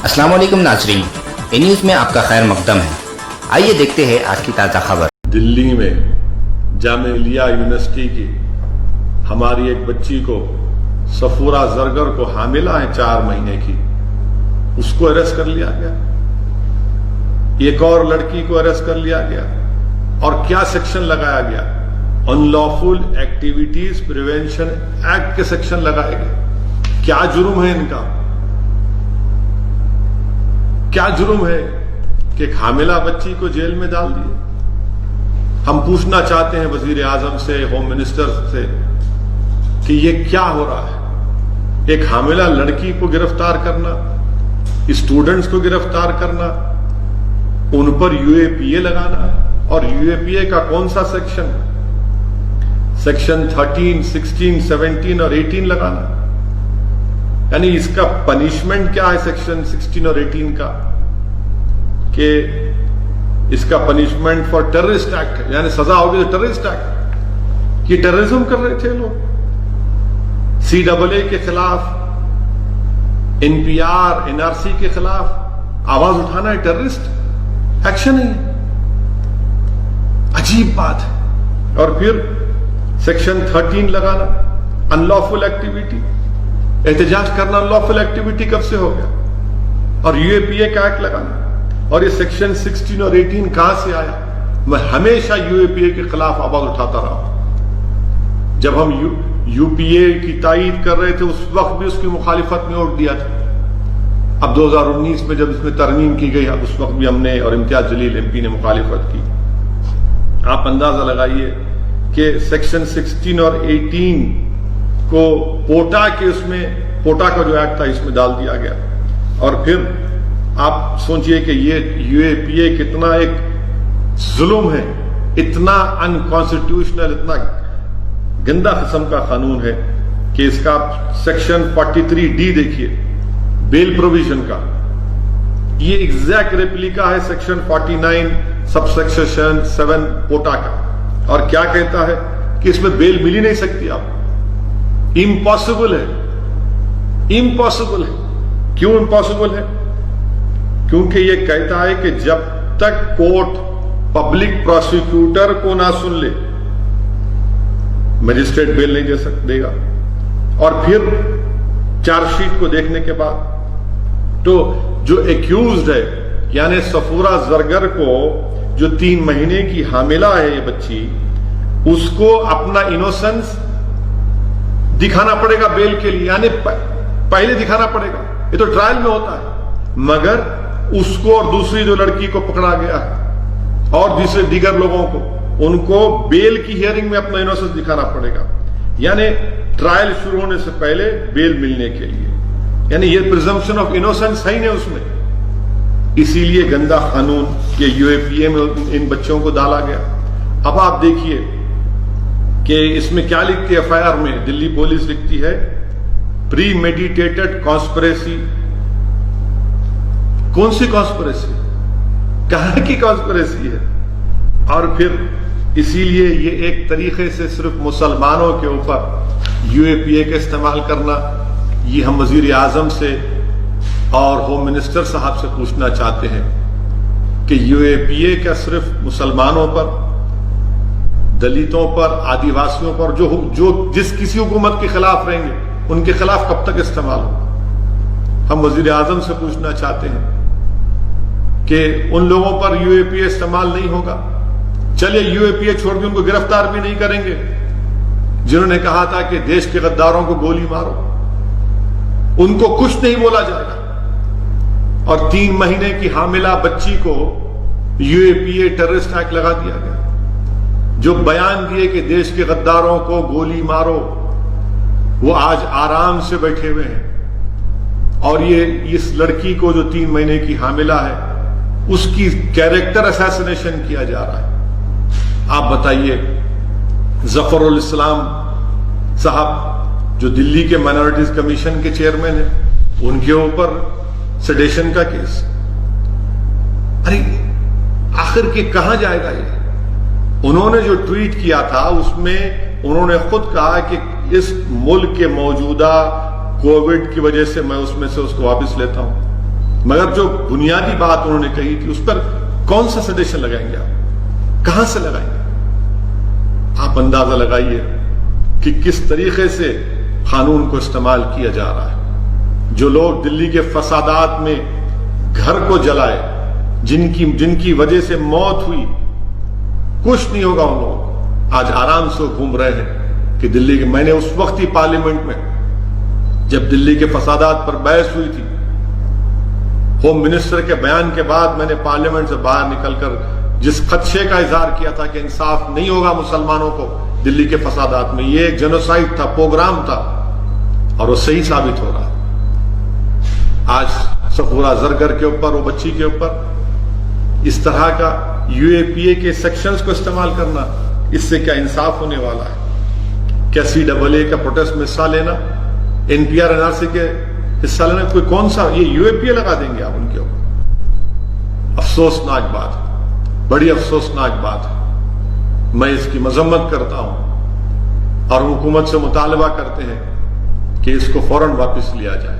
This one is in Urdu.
السلام علیکم ناظرین، اے نیوز میں آپ کا خیر مقدم ہے۔ آئیے دیکھتے ہیں آج کی تازہ خبر۔ دلی میں جامعہ ملیہ یونیورسٹی کی ہماری ایک بچی کو صفورہ زرگر کو حاملہ ہے 4 مہینے کی، اس کو اریسٹ کر لیا گیا۔ ایک اور لڑکی کو اریسٹ کر لیا گیا، اور کیا سیکشن لگایا گیا؟ ان لافل ایکٹیویٹیز پریونشن ایکٹ کے سیکشن لگائے گئے۔ کیا جرم ہے ان کا؟ کیا جرم ہے کہ ایک حاملہ بچی کو جیل میں ڈال دیے؟ ہم پوچھنا چاہتے ہیں وزیر اعظم سے، ہوم منسٹر سے، کہ یہ کیا ہو رہا ہے؟ ایک حاملہ لڑکی کو گرفتار کرنا، اسٹوڈنٹس کو گرفتار کرنا، ان پر یو اے پی اے لگانا، اور یو اے پی اے کا کون سا سیکشن؟ سیکشن 13، 16، 17 اور 18 لگانا۔ یعنی اس کا پنشمنٹ کیا ہے سیکشن 16 اور 18 کا؟ کہ اس کا پنشمنٹ فار ٹیررسٹ ایکٹ ہے، یعنی سزا ہوگی ٹیررسٹ ایکٹ۔ یہ ٹیررزم کر رہے تھے لوگ، سی ڈبل اے کے خلاف، N P R, N R C کے خلاف آواز اٹھانا ہے ٹیررسٹ ایکشن ہے۔ عجیب بات ہے۔ اور پھر سیکشن 13 لگانا، ان لافل ایکٹیویٹی، احتجاج کرنا ان لافل ایکٹیویٹی کب سے ہو گیا؟ اور یو اے پی اے کا ایکٹ لگانا، اور یہ سیکشن 16 اور 18 کہاں سے آیا؟ میں ہمیشہ یو اے پی اے کے خلاف آواز اٹھاتا رہا ہوں۔ جب ہم یو پی اے کی تائید کر رہے تھے اس وقت بھی اس کی مخالفت میں ووٹ دیا تھا۔ اب 2019 میں جب اس میں ترمیم کی گئی، اس وقت بھی ہم نے اور امتیاز جلیل ایم پی نے مخالفت کی۔ آپ اندازہ لگائیے کہ سیکشن 16 اور 18 کو پوٹا کے اس میں، پوٹا کا جو ایکٹ تھا اس میں ڈال دیا گیا۔ اور پھر آپ سوچئے کہ یہ یو اے پی اے کتنا ایک ظلم ہے، اتنا ان کانسٹیٹیوشنل، اتنا گندا قسم کا قانون ہے کہ اس کا سیکشن 43D دیکھیے، بیل پروویژن کا، یہ ایگزیکٹ ریپلیکا ہے سیکشن 49 سب سیکشن 7 پوٹا کا۔ اور کیا کہتا ہے کہ اس میں بیل مل ہی نہیں سکتی آپ، امپاسبل ہے، امپاسبل ہے۔ کیوں امپاسبل ہے؟ کیونکہ یہ کہتا ہے کہ جب تک کورٹ پبلک پروسیکیوٹر کو نہ سن لے، مجسٹریٹ بیل نہیں دے گا۔ اور پھر چارج شیٹ کو دیکھنے کے بعد تو جو ایکیوزڈ ہے، یعنی صفورہ زرگر کو جو 3 مہینے کی حاملہ ہے یہ بچی، اس کو اپنا انوسنس دکھانا پڑے گا بیل کے لیے، یعنی پہلے دکھانا پڑے گا۔ یہ تو ٹرائل میں ہوتا ہے، مگر اس کو اور دوسری جو لڑکی کو پکڑا گیا ہے اور دیگر لوگوں کو، ان کو بیل کی ہیئرنگ میں اپنا انوسنس دکھانا پڑے گا، یعنی ٹرائل شروع ہونے سے پہلے بیل ملنے کے لیے۔ یعنی یہ پریزمپشن آف انوسنس ہے ہی نہیں اس میں، اسی لیے گندا قانون یہ یو اے پی اے میں ان بچوں کو ڈالا گیا۔ اب آپ دیکھیے کہ اس میں کیا لکھتی ہے ایف آئی آر میں، دلی پولیس لکھتی ہے پری میڈیٹیٹڈ کانسپریسی۔ کون سی کانسپریسی؟ کہاں کی کانسپریسی ہے؟ اور پھر اسی لیے یہ ایک طریقے سے صرف مسلمانوں کے اوپر یو اے پی اے کا استعمال کرنا، یہ ہم وزیر اعظم سے اور ہوم منسٹر صاحب سے پوچھنا چاہتے ہیں کہ یو اے پی اے کا صرف مسلمانوں پر، دلتوں پر، آدی واسیوں پر، جو جس کسی حکومت کے خلاف رہیں گے ان کے خلاف کب تک استعمال ہو؟ ہم وزیر اعظم سے پوچھنا چاہتے ہیں کہ ان لوگوں پر یو اے پی اے استعمال نہیں ہوگا۔ چلیے یو اے پی اے چھوڑ کے ان کو گرفتار بھی نہیں کریں گے جنہوں نے کہا تھا کہ دیش کے غداروں کو گولی مارو، ان کو کچھ نہیں بولا جائے گا۔ اور 3 مہینے کی حاملہ بچی کو you a P a terrorist act لگا دیا گیا، جو بیان دیے کہ دیش کے غداروں کو گولی مارو، وہ آج آرام سے بیٹھے ہوئے ہیں۔ اور یہ اس لڑکی کو جو 3 مہینے کی حاملہ ہے اس کی کیریکٹر اسیسنیشن کیا جا رہا ہے۔ آپ بتائیے، ظفر الاسلام صاحب جو دلی کے مائنورٹیز کمیشن کے چیئرمین ہیں، ان کے اوپر سیڈیشن کا کیس۔ ارے آخر کے کہاں جائے گا یہ؟ انہوں نے جو ٹویٹ کیا تھا اس میں انہوں نے خود کہا کہ اس ملک کے موجودہ کووڈ کی وجہ سے میں اس میں سے اس کو واپس لیتا ہوں۔ مگر جو بنیادی بات انہوں نے کہی تھی اس پر کون سا سجیشن لگائیں گے آپ؟ کہاں سے لگائیں گے؟ آپ اندازہ لگائیے کہ کس طریقے سے قانون کو استعمال کیا جا رہا ہے. جو لوگ دلی کے فسادات میں گھر کو جلائے، جن کی وجہ سے موت ہوئی، کچھ نہیں ہوگا ان لوگ، آج آرام سے گھوم رہے ہیں کہ دلی کے. میں نے اس وقت ہی پارلیمنٹ میں جب دلی کے فسادات پر بحث ہوئی تھی، ہوم منسٹر کے بیان کے بعد میں نے پارلیمنٹ سے باہر نکل کر جس خدشے کا اظہار کیا تھا کہ انصاف نہیں ہوگا مسلمانوں کو دلی کے فسادات میں، یہ ایک جنوسائیڈ تھا، پروگرام تھا، اور وہ صحیح ثابت ہو رہا. آج صفورہ زرگر کے اوپر، وہ بچی کے اوپر اس طرح کا یو اے پی اے کے سیکشنز کو استعمال کرنا، اس سے کیا انصاف ہونے والا ہے؟ کیا سی ڈبل اے کا پروٹیسٹ میں حصہ لینا، N P R N R C کے حصہ لینا، کوئی کون سا یہ یو اے پی اے لگا دیں گے آپ ان کے اوپر؟ افسوسناک بات ہے، بڑی افسوسناک بات ہے. میں اس کی مذمت کرتا ہوں اور حکومت سے مطالبہ کرتے ہیں کہ اس کو فوراً واپس لیا جائے.